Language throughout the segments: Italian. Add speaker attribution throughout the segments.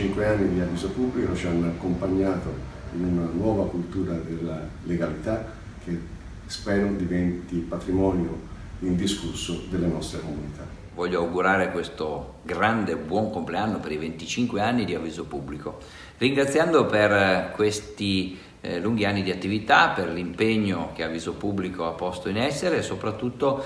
Speaker 1: 25 anni di Avviso Pubblico ci hanno accompagnato in una nuova cultura della legalità che spero diventi patrimonio indiscusso delle nostre comunità.
Speaker 2: Voglio augurare questo grande buon compleanno per i 25 anni di Avviso Pubblico, ringraziando per questi lunghi anni di attività, per l'impegno che Avviso Pubblico ha posto in essere e soprattutto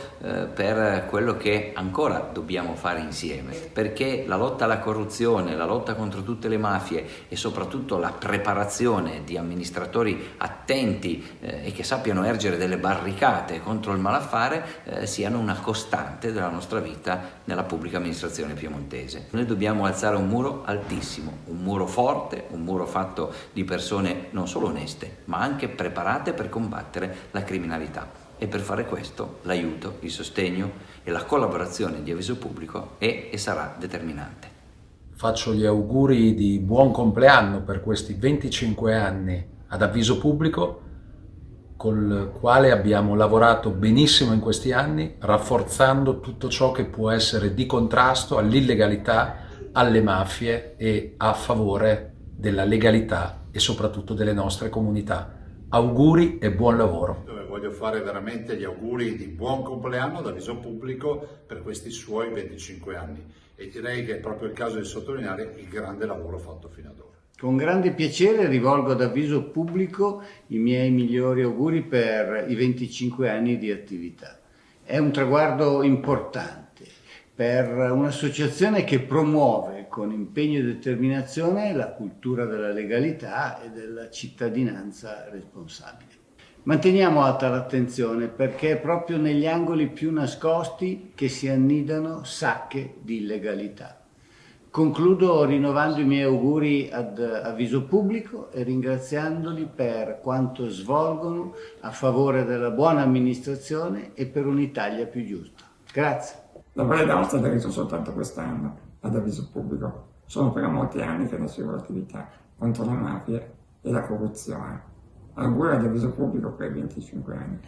Speaker 2: per quello che ancora dobbiamo fare insieme, perché la lotta alla corruzione, la lotta contro tutte le mafie e soprattutto la preparazione di amministratori attenti e che sappiano ergere delle barricate contro il malaffare siano una costante della nostra vita nella pubblica amministrazione piemontese. Noi dobbiamo alzare un muro altissimo, un muro forte, un muro fatto di persone non solo oneste, ma anche preparate per combattere la criminalità. E per fare questo l'aiuto, il sostegno e la collaborazione di Avviso Pubblico è e sarà determinante.
Speaker 3: Faccio gli auguri di buon compleanno per questi 25 anni ad Avviso Pubblico, col quale abbiamo lavorato benissimo in questi anni, rafforzando tutto ciò che può essere di contrasto all'illegalità, alle mafie e a favore della legalità e soprattutto delle nostre comunità. Auguri e buon lavoro.
Speaker 4: Voglio fare veramente gli auguri di buon compleanno ad Avviso Pubblico per questi suoi 25 anni e direi che è proprio il caso di sottolineare il grande lavoro fatto fino ad ora.
Speaker 5: Con grande piacere rivolgo ad Avviso Pubblico i miei migliori auguri per i 25 anni di attività. È un traguardo importante per un'associazione che promuove con impegno e determinazione la cultura della legalità e della cittadinanza responsabile. Manteniamo alta l'attenzione perché è proprio negli angoli più nascosti che si annidano sacche di illegalità. Concludo rinnovando i miei auguri ad Avviso Pubblico e ringraziandoli per quanto svolgono a favore della buona amministrazione e per un'Italia più giusta. Grazie.
Speaker 6: La Valle d'Aosta è aderito soltanto quest'anno ad Avviso Pubblico. Sono per molti anni che ne seguo l'attività contro le mafie e la corruzione. Auguri ad Avviso Pubblico per 25 anni.